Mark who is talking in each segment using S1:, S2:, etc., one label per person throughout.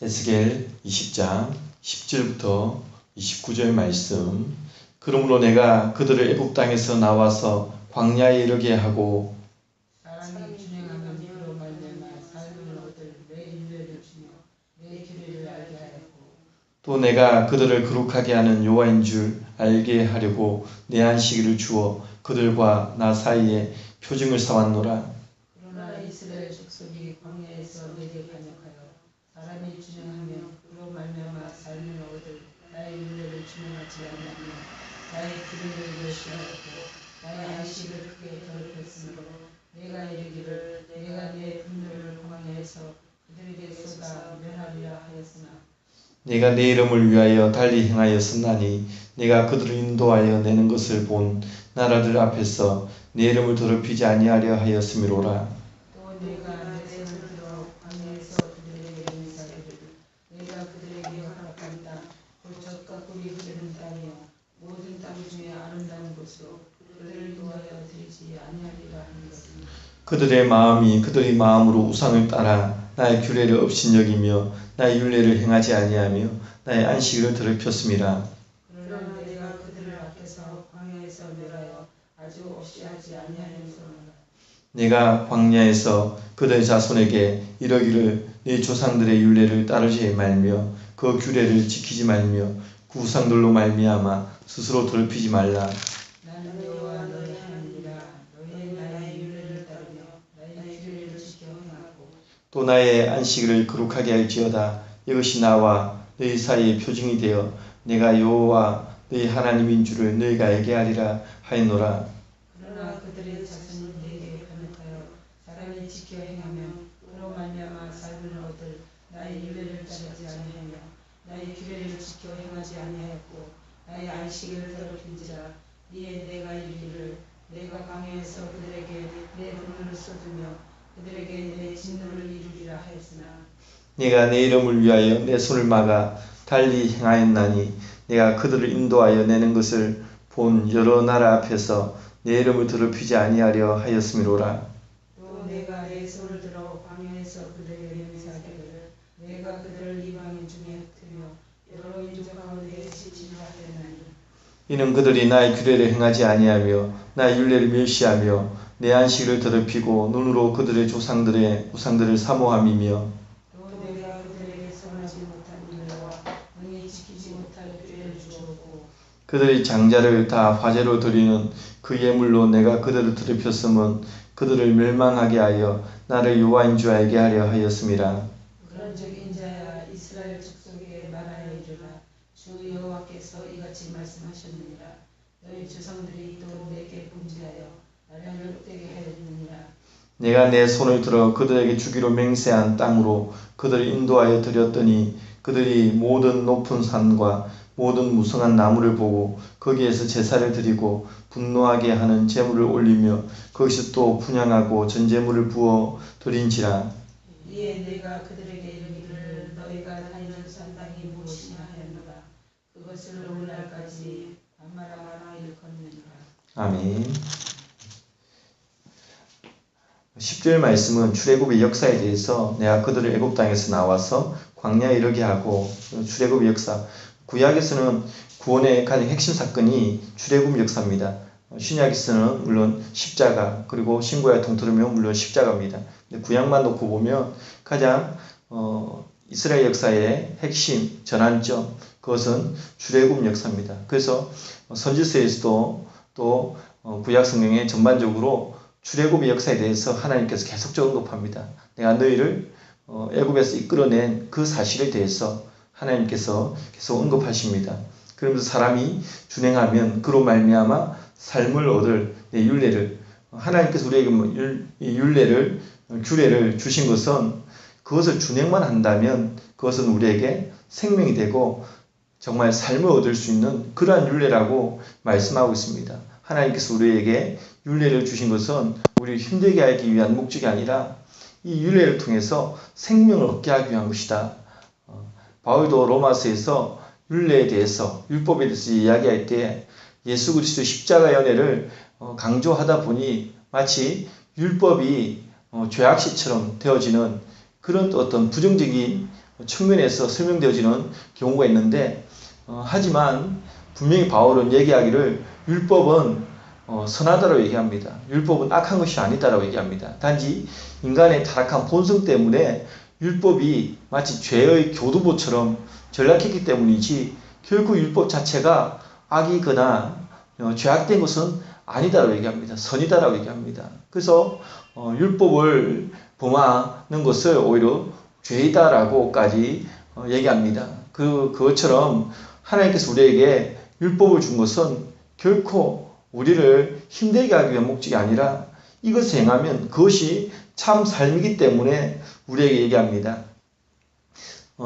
S1: 에스겔 20장 10절부터 29절 말씀. 그러므로 내가 그들을 애굽 땅에서 나와서 광야에 이르게 하고
S2: 사람이 준행하면 그로 말미암아 삶을 얻을 내 인내를 주며 내 규례를 알게 하였고
S1: 또 내가 그들을 거룩하게 하는 여호와인 줄 알게 하려고 내 안식일을 주어 그들과 나 사이에 표징을 삼았노라.
S2: 그러나 이스라엘 족속이 광야에서 내게 반역하여 사람이 준행하면 그로 말미암아 삶을 얻을 나의 윤례를 준행하지 아니하며 나의 규례를 멸시하였고 나의 안식을 크게 더럽혔으므로 내가 이르기를 내가 내 분노를 광야에서 그들에게 쏟아 면하리라 하였으나
S1: 내가 내 이름을 위하여 달리 행하였으나니 내가 그들을 인도하여 내는 것을 본 나라들 앞에서 내 이름을 더럽히지 아니하려 하였음이로라.
S2: 또 내가 내 손을 들어 광야에서 그들에게 맹세하기를 내가 그들에게 허락한 땅 곧 젖과 꿀이 흐르는 땅이요 모든 땅 중에 아름다운 곳으로 그들을 인도하여 드리지 아니하리라 하는 것입니다.
S1: 그들의 마음이 그들의 마음으로 우상을 따라 나의 규례를 업신여기며 나의 율례를 행하지 아니하며 나의 안식일을 더럽혔음이라.
S2: 그러나 내가 그들을 앞에서 광야에서 멸하여 아주 없이 하지 아니하였으나
S1: 내가 광야에서 그들의 자손에게 이러기를 네 조상들의 율례를 따르지 말며 그 규례를 지키지 말며 그 우상들로 말미암아 스스로 더럽히지 말라.
S2: 나는 여호와 너희 하나님이라 너희 나의 율례를 따르며 나의 규례를 지켜 행하고
S1: 또 나의 안식일을 거룩하게 할지어다. 이것이 나와 너희 사이의 표징이 되어 내가 여호와 너희 하나님인 줄을 너희가 알게 하리라 하였노라.
S2: 그러나 그들의 자손이 내게 반역하여 사람이 지켜 행하면 그로 말미암아 삶을 얻을 나의 율례를 따르지 아니하며 나의 규례를 지켜 행하지 아니하였고 나의 안식을 더럽힌지라 이에 내가 이르기를 내가 광야에서 그들에게 내 분노를 쏟으며 그들에게 내 진노를 이루리라 하였으나
S1: 내가 내 이름을 위하여 내 손을 막아 달리 행하였나니 내가 그들을 인도하여 내는 것을 본 여러 나라 앞에서 내 이름을 더럽히지 아니하려 하였음이로라.
S2: 또 내가 내 손을 들어 광야에서 그들에게 맹세하기를 내가 그들을 이방인 중에 흩으며 여러 민족 가운데 지치리라 하였나니
S1: 이는 그들이 나의 규례를 행하지 아니하며 나의 율례를 멸시하며 내 안식일을 더럽히고 눈으로 그들의 조상들의 우상들을 사모함이며
S2: 또 내가 그들에게 선하지 못한 율례와 능히 지키지 못할 규례를 주었고
S1: 그들의 장자를 다 화제로 드리는 그 예물로 내가 그들을 더럽혔음은 그들을 멸망하게 하여 나를 여호와인 줄 알게 하려 하였음이라.
S2: 그런즉 인자야 이스라엘 족속에게 말하여 이르라 주 여호와께서 이같이 말씀하셨느니라 너희 조상들이 또 내게 범죄하여 나를 헛되게 하였느니라
S1: 내가 내 손을 들어 그들에게 주기로 맹세한 땅으로 그들을 인도하여 드렸더니 그들이 모든 높은 산과 모든 무성한 나무를 보고 거기에서 제사를 드리고 분노하게 하는 제물을 올리며 거기서 또 분향하고 전제물을 부어 드린지라.
S2: 이에 내가 그들에게 이르기를 너희가 다니는 산 땅이 무엇이냐 하였노라 그것을 오늘날까지 아마라마나 일컫느니라.
S1: 아멘. 10절 말씀은 출애굽의 역사에 대해서 내가 그들을 애굽 땅에서 나와서 광야에 이르게 하고 출애굽의 역사. 구약에서는 구원의 가장 핵심 사건이 출애굽 역사입니다. 신약에서는 물론 십자가 그리고 신구약 통틀으면 물론 십자가입니다. 근데 구약만 놓고 보면 가장 이스라엘 역사의 핵심 전환점 그것은 출애굽 역사입니다. 그래서 선지서에서도 또 구약 성경에 전반적으로 출애굽의 역사에 대해서 하나님께서 계속적으로 언급합니다. 내가 너희를 애굽에서 이끌어낸 그 사실에 대해서 하나님께서 계속 언급하십니다. 그러면서 사람이 준행하면 그로 말미암아 삶을 얻을 내 율례를 하나님께서 우리에게 이 율례를 규례를 주신 것은 그것을 준행만 한다면 그것은 우리에게 생명이 되고 정말 삶을 얻을 수 있는 그러한 율례라고 말씀하고 있습니다. 하나님께서 우리에게 율례를 주신 것은 우리를 힘들게 하기 위한 목적이 아니라 이 율례를 통해서 생명을 얻게 하기 위한 것이다. 바울도 로마서에서 율례에 대해서 율법에 대해서 이야기할 때 예수 그리스도의 십자가 연애를 강조하다 보니 마치 율법이 죄악시처럼 되어지는 그런 어떤 부정적인 측면에서 설명되어지는 경우가 있는데 하지만 분명히 바울은 얘기하기를 율법은 선하다라고 얘기합니다. 율법은 악한 것이 아니다라고 얘기합니다. 단지 인간의 타락한 본성 때문에 율법이 마치 죄의 교두보처럼 전락했기 때문이지 결국 율법 자체가 악이거나 죄악된 것은 아니다라고 얘기합니다. 선이다라고 얘기합니다. 그래서 율법을 범하는 것을 오히려 죄이다라고까지 얘기합니다. 그것처럼 하나님께서 우리에게 율법을 준 것은 결코 우리를 힘들게 하기 위한 목적이 아니라 이것을 행하면 그것이 참 삶이기 때문에 우리에게 얘기합니다.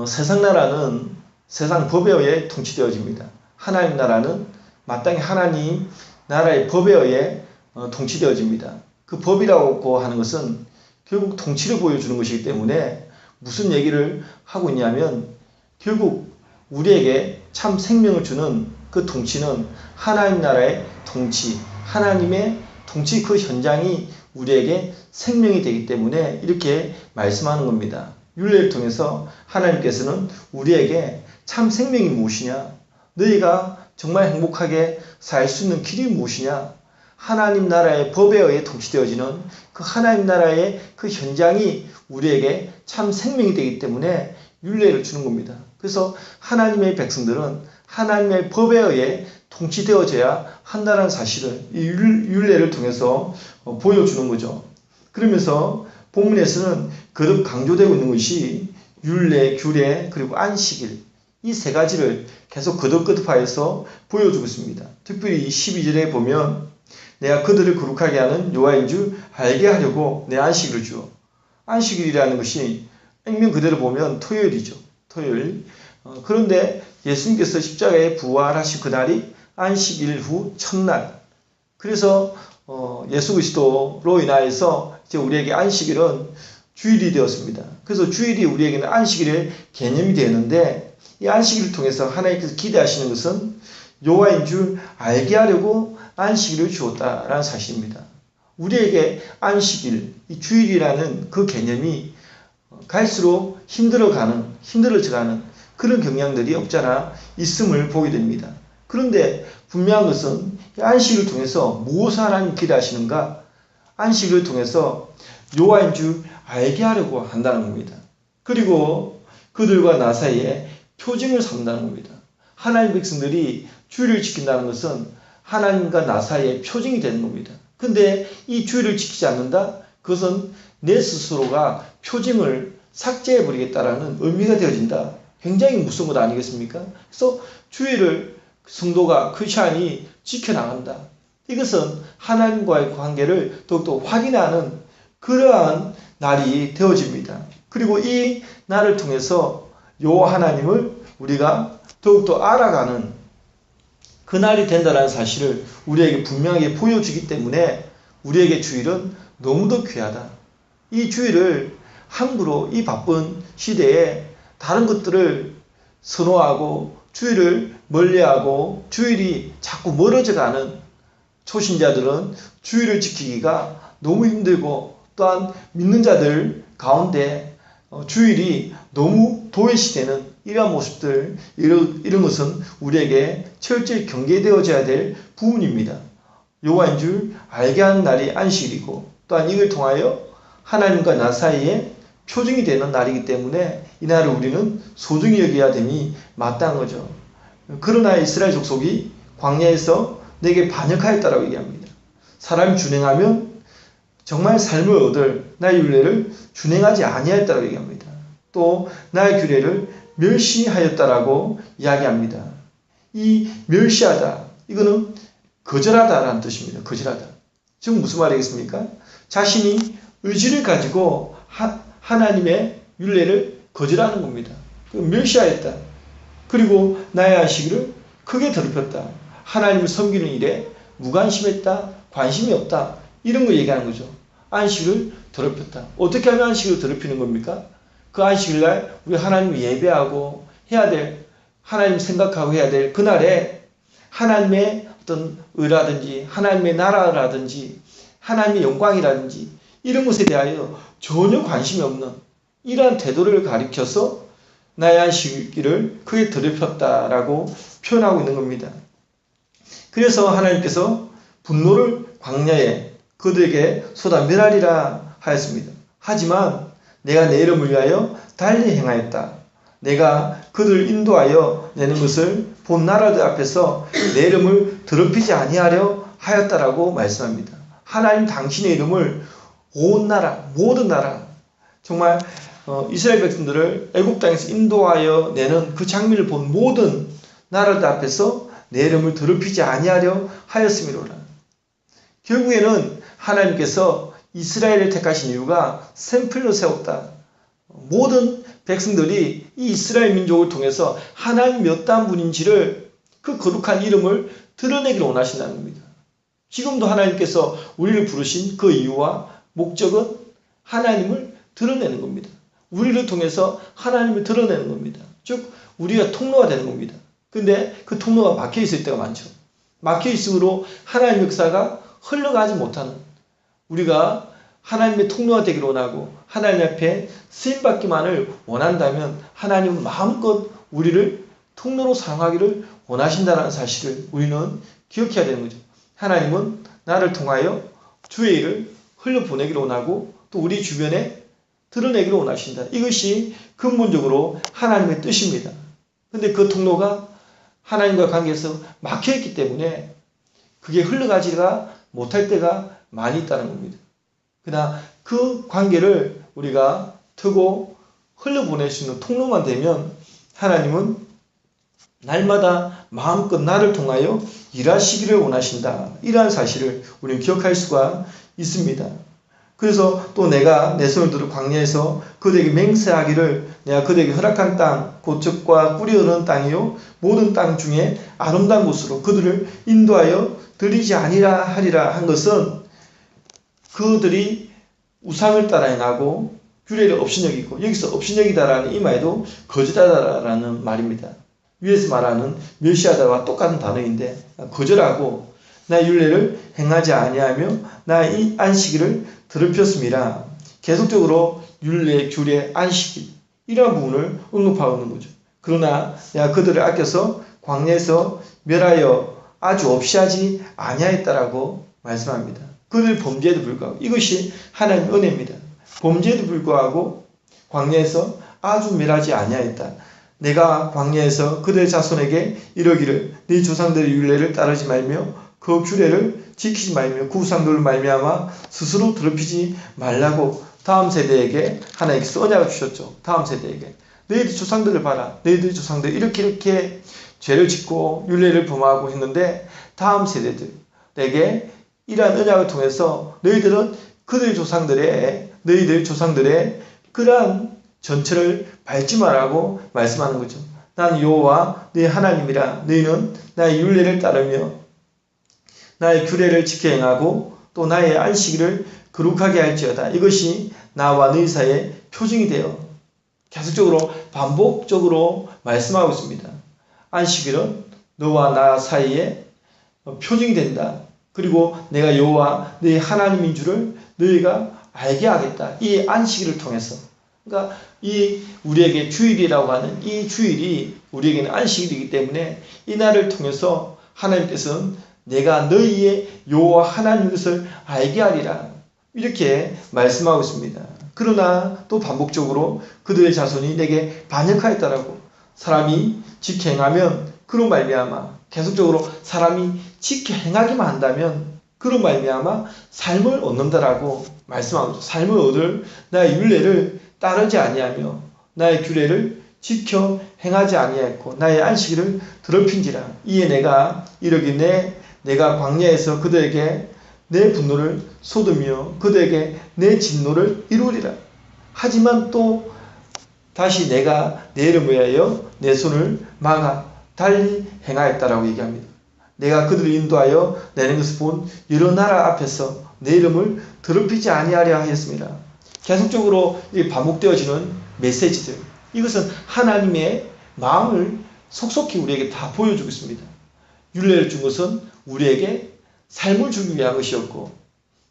S1: 세상 나라는 세상 법에 의해 통치되어집니다. 하나님 나라는 마땅히 하나님 나라의 법에 의해 통치되어집니다. 그 법이라고 하는 것은 결국 통치를 보여주는 것이기 때문에 무슨 얘기를 하고 있냐면 결국 우리에게 참 생명을 주는 그 통치는 하나님 나라의 통치, 하나님의 통치 그 현장이 우리에게 생명이 되기 때문에 이렇게 말씀하는 겁니다. 율례를 통해서 하나님께서는 우리에게 참 생명이 무엇이냐? 너희가 정말 행복하게 살 수 있는 길이 무엇이냐? 하나님 나라의 법에 의해 통치되어지는 그 하나님 나라의 그 현장이 우리에게 참 생명이 되기 때문에 율례를 주는 겁니다. 그래서 하나님의 백성들은 하나님의 법에 의해 통치되어져야 한다는 사실을 이 율례를 통해서 보여주는 거죠. 그러면서 본문에서는 거듭 강조되고 있는 것이 율례, 규례, 그리고 안식일 이 세 가지를 계속 거듭거듭하여서 보여주고 있습니다. 특별히 12절에 보면 내가 그들을 거룩하게 하는 여호와인 줄 알게 하려고 내 안식일을 주어. 안식일이라는 것이 액면 그대로 보면 토요일이죠. 토요일. 그런데 예수님께서 십자가에 부활하신 그날이 안식일 후 첫날. 그래서 예수 그리스도로 인하여서 이제 우리에게 안식일은 주일이 되었습니다. 그래서 주일이 우리에게는 안식일의 개념이 되는데 이 안식일을 통해서 하나님께서 기대하시는 것은 여호와인 줄 알게 하려고 안식일을 주었다라는 사실입니다. 우리에게 안식일, 이 주일이라는 그 개념이 갈수록 힘들어져가는 그런 경향들이 없잖아 있음을 보게 됩니다. 그런데 분명한 것은 안식일을 통해서 무엇을 하나님 기대하시는가? 안식일을 통해서 여호와인 줄 알게 하려고 한다는 겁니다. 그리고 그들과 나 사이에 표징을 삼는다는 겁니다. 하나님 백성들이 주일을 지킨다는 것은 하나님과 나 사이에 표징이 되는 겁니다. 근데 이 주일을 지키지 않는다? 그것은 내 스스로가 표징을 삭제해버리겠다라는 의미가 되어진다. 굉장히 무서운 것 아니겠습니까? 그래서 주일을 성도가 크리스찬이 지켜나간다. 이것은 하나님과의 관계를 더욱더 확인하는 그러한 날이 되어집니다. 그리고 이 날을 통해서 여호와 하나님을 우리가 더욱더 알아가는 그날이 된다는 사실을 우리에게 분명하게 보여주기 때문에 우리에게 주일은 너무도 귀하다. 이 주일을 함부로 이 바쁜 시대에 다른 것들을 선호하고 주일을 멀리하고 주일이 자꾸 멀어져가는 초신자들은 주일을 지키기가 너무 힘들고 또한 믿는 자들 가운데 주일이 너무 도외시되는 이러한 모습들, 이런 것은 우리에게 철저히 경계되어져야 될 부분입니다. 여호와인 줄 알게 하는 날이 안식일이고 또한 이걸 통하여 하나님과 나 사이에 표징이 되는 날이기 때문에 이 날을 우리는 소중히 여겨야 됨이 마땅한 거죠. 그러나 이스라엘 족속이 광야에서 내게 반역하였다라고 얘기합니다. 사람이 준행하면 정말 삶을 얻을 나의 율례를 준행하지 아니하였다라고 얘기합니다. 또 나의 규례를 멸시하였다라고 이야기합니다. 이 멸시하다, 이거는 거절하다라는 뜻입니다. 거절하다. 지금 무슨 말이겠습니까? 자신이 의지를 가지고 하나님의 율례를 거절하는 겁니다. 멸시하였다. 그리고 나의 안식일을 크게 더럽혔다. 하나님을 섬기는 일에 무관심했다. 관심이 없다. 이런 거 얘기하는 거죠. 안식을 더럽혔다. 어떻게 하면 안식을 더럽히는 겁니까? 그 안식일날 우리 하나님을 예배하고 해야 될, 하나님 생각하고 해야 될 그날에 하나님의 어떤 의라든지 하나님의 나라라든지 하나님의 영광이라든지 이런 것에 대하여 전혀 관심이 없는 이러한 태도를 가리켜서 나의 안식일을 크게 더럽혔다라고 표현하고 있는 겁니다. 그래서 하나님께서 분노를 광야에 그들에게 쏟아 멸하리라 하였습니다. 하지만 내가 내 이름을 위하여 달리 행하였다. 내가 그들을 인도하여 내는 것을 본 나라들 앞에서 내 이름을 더럽히지 아니하려 하였다라고 말씀합니다. 하나님 당신의 이름을 온 나라, 모든 나라, 정말 이스라엘 백성들을 애국 땅에서 인도하여 내는 그 장면을 본 모든 나라들 앞에서 내 이름을 더럽히지 아니하려 하였음이로라. 결국에는 하나님께서 이스라엘을 택하신 이유가 샘플로 세웠다. 모든 백성들이 이 이스라엘 민족을 통해서 하나님이 어떠한 분인지를 그 거룩한 이름을 드러내기를 원하신다는 겁니다. 지금도 하나님께서 우리를 부르신 그 이유와 목적은 하나님을 드러내는 겁니다. 우리를 통해서 하나님을 드러내는 겁니다. 즉 우리가 통로가 되는 겁니다. 근데 그 통로가 막혀 있을 때가 많죠. 막혀 있으므로 하나님의 역사가 흘러가지 못하는, 우리가 하나님의 통로가 되기를 원하고 하나님 앞에 쓰임받기만을 원한다면 하나님은 마음껏 우리를 통로로 사용하기를 원하신다는 사실을 우리는 기억해야 되는 거죠. 하나님은 나를 통하여 주의 일을 흘려보내기를 원하고 또 우리 주변에 드러내기를 원하신다. 이것이 근본적으로 하나님의 뜻입니다. 근데 그 통로가 하나님과 관계에서 막혀있기 때문에 그게 흘러가지가 못할 때가 많이 있다는 겁니다. 그러나 그 관계를 우리가 트고 흘려보낼 수 있는 통로만 되면 하나님은 날마다 마음껏 나를 통하여 일하시기를 원하신다. 이러한 사실을 우리는 기억할 수가 있습니다. 그래서 또 내가 내 손을 들어 광야에서 그들에게 맹세하기를 내가 그들에게 허락한 땅, 곧 젖과 꿀이 흐르는 땅이요 모든 땅 중에 아름다운 곳으로 그들을 인도하여 드리지 아니라 하리라 한 것은 그들이 우상을 따라 행하고 규례를 업신여기고, 여기서 업신여기다라는 이 말도 거절하다라는 말입니다. 위에서 말하는 멸시하다와 똑같은 단어인데 거절하고 나의 율례를 행하지 아니하며 나의 안식일을 더럽혔음이라. 계속적으로 율례, 규례, 안식일 이러한 부분을 언급하고 있는 거죠. 그러나 내가 그들을 아껴서 광야에서 멸하여 아주 없이 하지 아니하였다라고 말씀합니다. 그들 범죄에도 불구하고, 이것이 하나님의 은혜입니다. 범죄에도 불구하고 광야에서 아주 멸하지 아니하였다. 내가 광야에서 그들 자손에게 이러기를 네 조상들의 율례를 따르지 말며 그 규례를 지키지 말며 그 우상들로 말미암아 스스로 더럽히지 말라고 다음 세대에게 하나님께서 언약을 주셨죠. 다음 세대에게 너희들 조상들을 봐라. 너희들 조상들 이렇게 죄를 짓고 율례를 범하고 했는데 다음 세대들에게 이러한 언약을 통해서 너희들은 너희들 조상들의 그러한 전체를 밟지 말라고 말씀하는 거죠. 나는 여호와 너희 하나님이라. 너희는 나의 율례를 따르며 나의 규례를 지켜 행하고 또 나의 안식일을 거룩하게 할지어다. 이것이 나와 너희 사이의 표징이 되어 계속적으로 반복적으로 말씀하고 있습니다. 안식일은 너와 나 사이에 표징이 된다. 그리고 내가 여호와 너희 하나님인 줄을 너희가 알게 하겠다. 이 안식일을 통해서. 그러니까 이 우리에게 주일이라고 하는 이 주일이 우리에게는 안식일이기 때문에 이 날을 통해서 하나님께서는 내가 너희의 여호와 하나님인 것을 알게 하리라. 이렇게 말씀하고 있습니다. 그러나 또 반복적으로 그들의 자손이 내게 반역하였다라고. 사람이 지켜 행하면 그로 말미암아 계속적으로 사람이 지켜 행하기만 한다면 그로 말미암아 삶을 얻는다라고 말씀하고 있죠. 삶을 얻을 나의 율례를 따르지 아니하며 나의 규례를 지켜 행하지 아니하였고 나의 안식일을 더럽힌지라. 이에 내가 이르기를 내가 광야에서 그들에게 내 분노를 쏟으며 그들에게 내 진노를 이루리라. 하지만 또 다시 내가 내 이름을 위하여 내 손을 막아 달리 행하였다라고 얘기합니다. 내가 그들을 인도하여 내는 것을 본 여러 나라 앞에서 내 이름을 더럽히지 아니하려 하였습니다. 계속적으로 반복되어지는 메시지들, 이것은 하나님의 마음을 속속히 우리에게 다 보여주고 있습니다. 율례를 준 것은 우리에게 삶을 주기 위한 것이었고,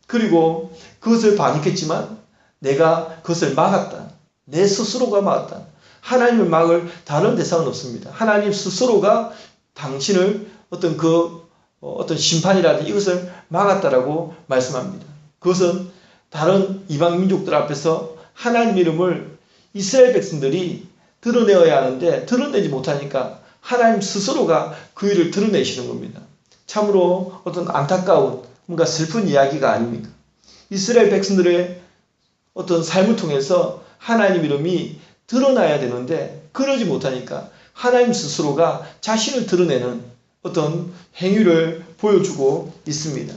S1: 그리고 그것을 반역했지만 내가 그것을 막았다. 내 스스로가 막았다. 하나님을 막을 다른 대상은 없습니다. 하나님 스스로가 당신을 어떤 심판이라든지 이것을 막았다라고 말씀합니다. 그것은 다른 이방 민족들 앞에서 하나님 이름을 이스라엘 백성들이 드러내어야 하는데 드러내지 못하니까 하나님 스스로가 그 일을 드러내시는 겁니다. 참으로 어떤 안타까운 뭔가 슬픈 이야기가 아닙니까? 이스라엘 백성들의 어떤 삶을 통해서 하나님 이름이 드러나야 되는데 그러지 못하니까 하나님 스스로가 자신을 드러내는 어떤 행위를 보여주고 있습니다.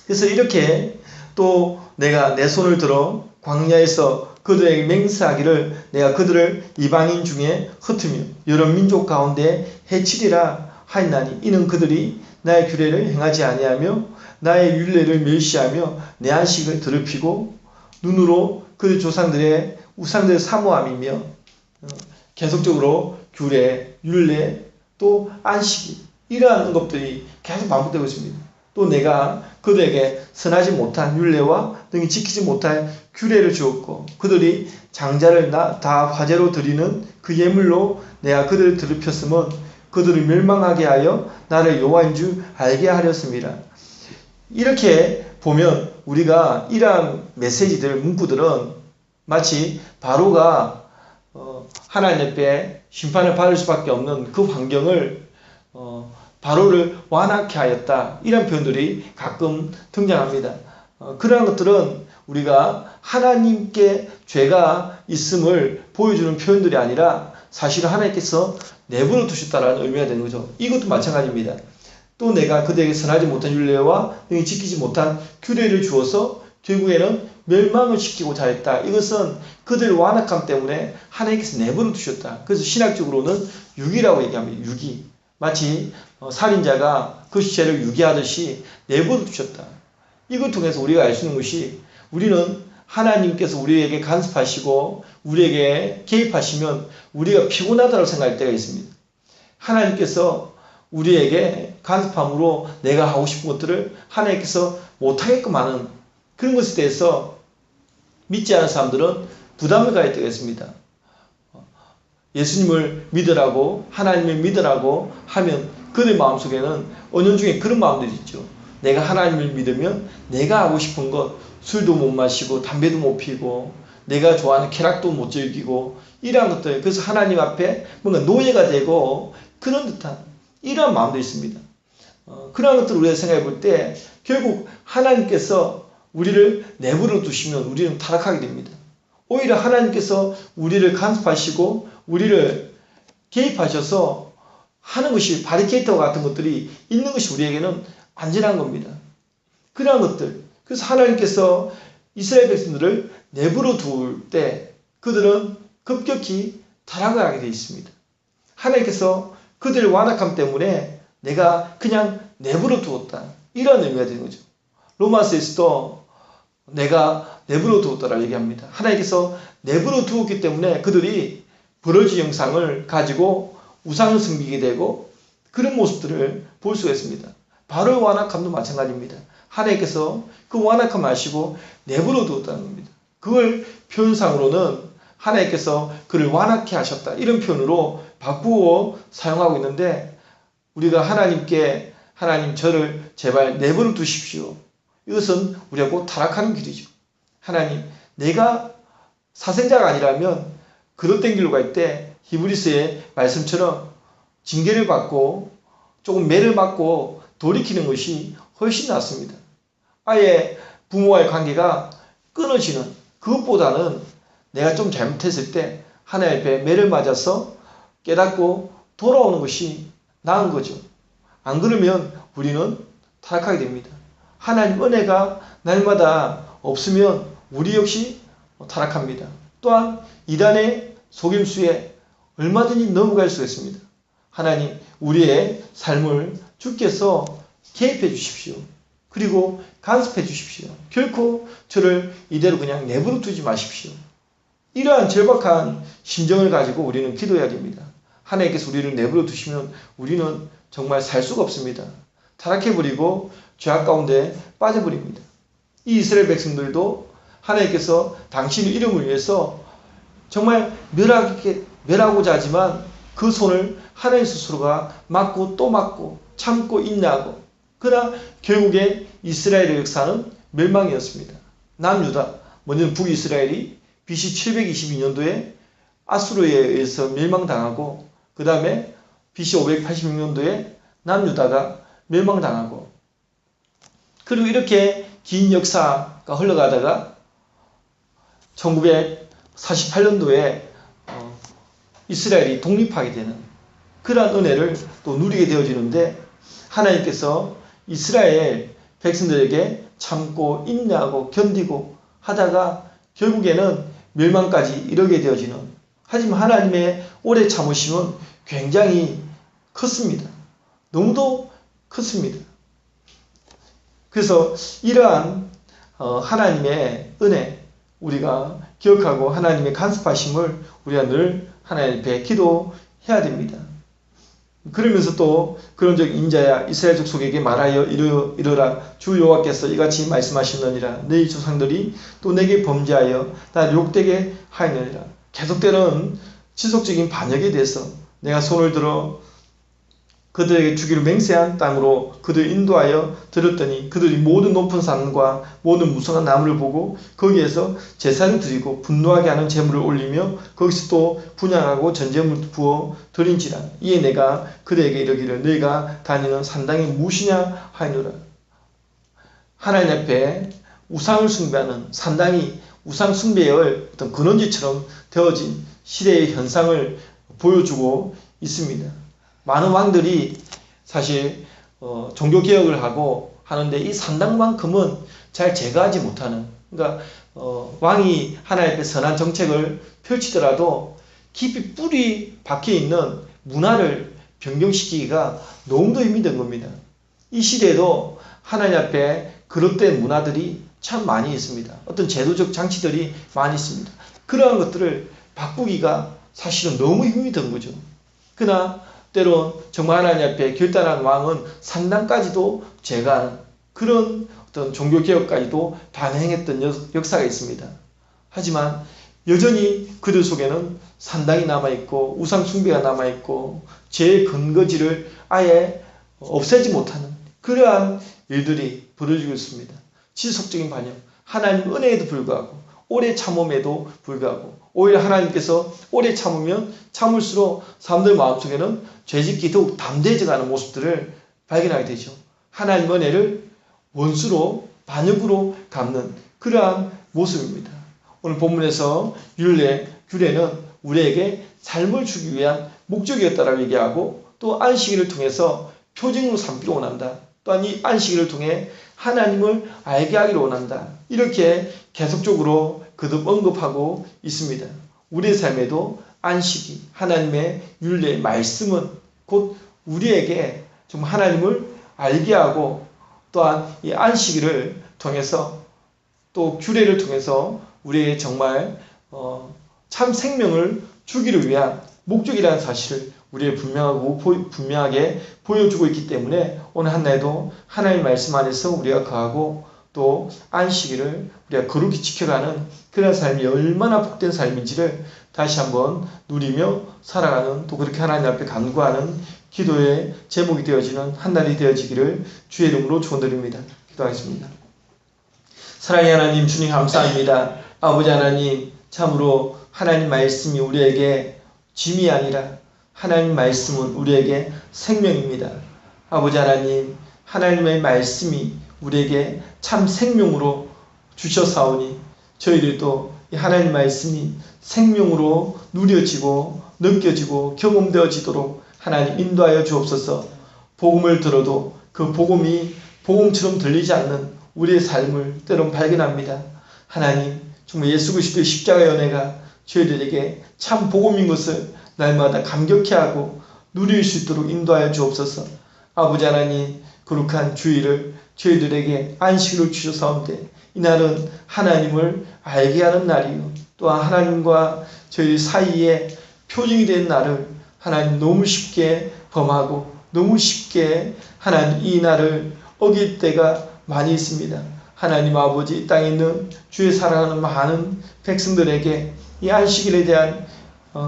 S1: 그래서 이렇게 또 내가 내 손을 들어 광야에서 그들에게 맹세하기를 내가 그들을 이방인 중에 흩으며 여러 민족 가운데 해치리라 하였나니 이는 그들이 나의 규례를 행하지 아니하며 나의 율례를 멸시하며 내 안식을 더럽히고 눈으로 그들 조상들의 우상들을 사모함이며 계속적으로 규례, 율례, 또 안식일 이러한 것들이 계속 반복되고 있습니다. 또 내가 그들에게 선하지 못한 율례와 등이 지키지 못할 규례를 주었고 그들이 장자를 다 화제로 드리는 그 예물로 내가 그들을 더럽혔으면 그들을 멸망하게 하여 나를 여호와인 줄 알게 하렸습니다. 이렇게 보면 우리가 이러한 메시지들, 문구들은 마치 바로가 하나님 앞에 심판을 받을 수밖에 없는 그 환경을 바로를 완악케 하였다. 이런 표현들이 가끔 등장합니다. 그러한 것들은 우리가 하나님께 죄가 있음을 보여주는 표현들이 아니라 사실 하나님께서 내버려 두셨다라는 의미가 되는 거죠. 이것도 마찬가지입니다. 또 내가 그들에게 선하지 못한 율례와 등이 지키지 못한 규례를 주어서 결국에는 멸망을 시키고자 했다. 이것은 그들의 완악함 때문에 하나님께서 내버려 두셨다. 그래서 신학적으로는 유기라고 얘기합니다. 유기. 마치 살인자가 그 시체를 유기하듯이 내버려 두셨다. 이걸 통해서 우리가 알 수 있는 것이 우리는 하나님께서 우리에게 간섭하시고 우리에게 개입하시면 우리가 피곤하다고 생각할 때가 있습니다. 하나님께서 우리에게 간섭함으로 내가 하고 싶은 것들을 하나님께서 못하게끔 하는 그런 것에 대해서 믿지 않은 사람들은 부담을 가질 때가 있습니다. 예수님을 믿으라고 하나님을 믿으라고 하면 그들 마음속에는 은연중에 그런 마음들이 있죠. 내가 하나님을 믿으면 내가 하고 싶은 것 술도 못 마시고 담배도 못 피고 내가 좋아하는 쾌락도 못 즐기고 이러한 것들 그래서 하나님 앞에 뭔가 노예가 되고 그런 듯한 이러한 마음도 있습니다. 그러한 것들을 우리가 생각해 볼 때 결국 하나님께서 우리를 내버려 두시면 우리는 타락하게 됩니다. 오히려 하나님께서 우리를 간섭하시고 우리를 개입하셔서 하는 것이 바리케이터 같은 것들이 있는 것이 우리에게는 안전한 겁니다. 그러한 것들. 그래서 하나님께서 이스라엘 백성들을 내버려 둘 때 그들은 급격히 타락을 하게 되어 있습니다. 하나님께서 그들의 완악함 때문에 내가 그냥 내버려 두었다. 이런 의미가 되는 거죠. 로마서에서도 내가 내버려 두었다라고 얘기합니다. 하나님께서 내버려 두었기 때문에 그들이 버러지 형상을 가지고 우상을 섬기게 되고 그런 모습들을 볼 수가 있습니다. 바로의 완악함도 마찬가지입니다. 하나님께서 그 완악함을 아시고 내버려 두었다는 겁니다. 그걸 표현상으로는 하나님께서 그를 완악케 하셨다. 이런 표현으로 바꾸어 사용하고 있는데 우리가 하나님께 하나님 저를 제발 내버려 두십시오. 이것은 우리가 곧 타락하는 길이죠. 하나님 내가 사생자가 아니라면 그릇된 길로 갈 때 히브리서의 말씀처럼 징계를 받고 조금 매를 맞고 돌이키는 것이 훨씬 낫습니다. 아예 부모와의 관계가 끊어지는 그것보다는 내가 좀 잘못했을 때 하나님 앞에 매를 맞아서 깨닫고 돌아오는 것이 나은 거죠. 안 그러면 우리는 타락하게 됩니다. 하나님 은혜가 날마다 없으면 우리 역시 타락합니다. 또한 이단의 속임수에 얼마든지 넘어갈 수 있습니다. 하나님 우리의 삶을 주께서 개입해 주십시오. 그리고 간섭해 주십시오. 결코 저를 이대로 그냥 내버려 두지 마십시오. 이러한 절박한 심정을 가지고 우리는 기도해야 됩니다. 하나님께서 우리를 내버려 두시면 우리는 정말 살 수가 없습니다. 타락해버리고 죄악 가운데 빠져버립니다. 이 이스라엘 백성들도 하나님께서 당신의 이름을 위해서 정말 멸하고자 하지만 그 손을 하나님 스스로가 막고 또 막고 참고 인내하고, 그러나 결국에 이스라엘의 역사는 멸망이었습니다. 남유다, 먼저 북이스라엘이 BC 722년도에 아수르에 의해서 멸망당하고, 그 다음에 BC 586년도에 남유다가 멸망당하고, 그리고 이렇게 긴 역사가 흘러가다가 1948년도에 이스라엘이 독립하게 되는 그러한 은혜를 또 누리게 되어지는데, 하나님께서 이스라엘 백성들에게 참고 인내하고 견디고 하다가 결국에는 멸망까지 이르게 되어지는, 하지만 하나님의 오래 참으심은 굉장히 컸습니다. 너무도 컸습니다. 그래서 이러한 하나님의 은혜 우리가 기억하고 하나님의 간섭하심을 우리가 늘 하나님 앞에 기도해야 됩니다. 그러면서 또 그런즉 인자야 이스라엘 족속에게 말하여 이르라 주 여호와께서 이같이 말씀하시느니라 너희 조상들이 또 내게 범죄하여 나를 욕되게 하였느니라. 계속되는 지속적인 반역에 대해서 내가 손을 들어 그들에게 주기로 맹세한 땅으로 그들을 인도하여 들었더니 그들이 모든 높은 산과 모든 무성한 나무를 보고 거기에서 제사를 드리고 분노하게 하는 제물을 올리며 거기서 또 분향하고 전제물을 부어 드린지라. 이에 내가 그들에게 이르기를 너희가 다니는 산당이 무엇이냐 하였노라. 하나님 앞에 우상을 숭배하는 산당이 우상 숭배의 어떤 근원지처럼 되어진 시대의 현상을 보여주고 있습니다. 많은 왕들이 사실 종교개혁을 하고 하는데 이 산당만큼은 잘 제거하지 못하는, 그러니까 왕이 하나님 앞에 선한 정책을 펼치더라도 깊이 뿌리 박혀있는 문화를 변경시키기가 너무도 힘이 든 겁니다. 이 시대에도 하나님 앞에 그릇된 문화들이 참 많이 있습니다. 어떤 제도적 장치들이 많이 있습니다. 그러한 것들을 바꾸기가 사실은 너무 힘이 든 거죠. 그러나 때론 정말 하나님 앞에 결단한 왕은 산당까지도 제거하는 그런 어떤 종교개혁까지도 단행했던 역사가 있습니다. 하지만 여전히 그들 속에는 산당이 남아있고 우상숭배가 남아있고 죄의 근거지를 아예 없애지 못하는 그러한 일들이 벌어지고 있습니다. 지속적인 반역, 하나님 은혜에도 불구하고 오래 참음에도 불구하고 오히려 하나님께서 오래 참으면 참을수록 사람들 마음속에는 죄짓기 더욱 담대해져가는 모습들을 발견하게 되죠. 하나님 은혜를 원수로 반역으로 갚는 그러한 모습입니다. 오늘 본문에서 규례는 우리에게 삶을 주기 위한 목적이었다라고 얘기하고 또 안식일을 통해서 표징으로 삼기를 원한다. 또한 이 안식일을 통해 하나님을 알게 하기를 원한다. 이렇게 계속적으로 거듭 언급하고 있습니다. 우리의 삶에도 안식이 하나님의 율례의 말씀은 곧 우리에게 좀 하나님을 알게 하고 또한 이 안식일을 통해서 또 규례를 통해서 우리에게 정말 참 생명을 주기를 위한 목적이라는 사실을 우리에게 분명하게 보여주고 있기 때문에 오늘 한날도 하나님의 말씀 안에서 우리가 거하고 또 안식일을 우리가 거룩히 지켜가는 그런 삶이 얼마나 복된 삶인지를 다시 한번 누리며 살아가는 또 그렇게 하나님 앞에 간구하는 기도의 제목이 되어지는 한 날이 되어지기를 주의 이름으로 축원드립니다. 기도하겠습니다. 사랑의 하나님 주님 감사합니다. 아버지 하나님 참으로 하나님 말씀이 우리에게 짐이 아니라 하나님 말씀은 우리에게 생명입니다. 아버지 하나님 하나님의 말씀이 우리에게 참 생명으로 주셔사오니 저희들도 이 하나님 말씀이 생명으로 누려지고 느껴지고 경험되어지도록 하나님 인도하여 주옵소서. 복음을 들어도 그 복음이 복음처럼 들리지 않는 우리의 삶을 때론 발견합니다. 하나님 정말 예수 그리스도의 십자가의 은혜가 저희들에게 참 복음인 것을 날마다 감격해 하고 누릴 수 있도록 인도하여 주옵소서. 아버지 하나님 거룩한 주일을 저희들에게 안식일을 주셔서온데 이날은 하나님을 알게 하는 날이요 또한 하나님과 저희 사이에 표징이 된 날을 하나님 너무 쉽게 범하고 너무 쉽게 하나님 이 날을 어길 때가 많이 있습니다. 하나님 아버지 이 땅에 있는 주의 사랑하는 많은 백성들에게 이 안식일에 대한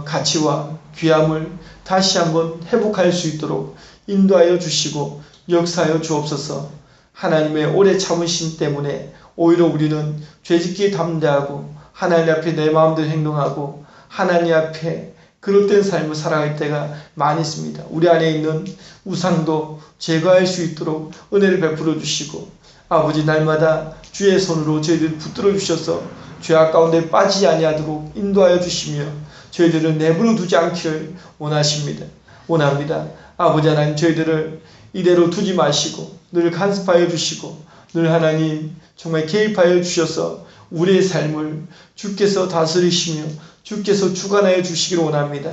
S1: 가치와 귀함을 다시 한번 회복할 수 있도록 인도하여 주시고 역사하여 주옵소서. 하나님의 오래 참으심 때문에 오히려 우리는 죄짓기에 담대하고 하나님 앞에 내 마음대로 행동하고 하나님 앞에 그릇된 삶을 살아갈 때가 많이 있습니다. 우리 안에 있는 우상도 제거할 수 있도록 은혜를 베풀어 주시고 아버지 날마다 주의 손으로 저희들을 붙들어 주셔서 죄악 가운데 빠지지 아니하도록 인도하여 주시며 저희들을 내버려 두지 않기를 원합니다. 아버지 하나님 저희들을 이대로 두지 마시고 늘 간섭하여 주시고 늘 하나님 정말 개입하여 주셔서 우리의 삶을 주께서 다스리시며 주께서 주관하여 주시기를 원합니다.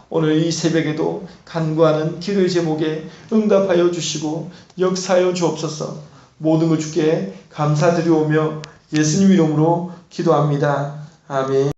S1: 오늘 이 새벽에도 간구하는 기도의 제목에 응답하여 주시고 역사하여 주옵소서. 모든 것 주께 감사드리오며 예수님 이름으로 기도합니다. 아멘.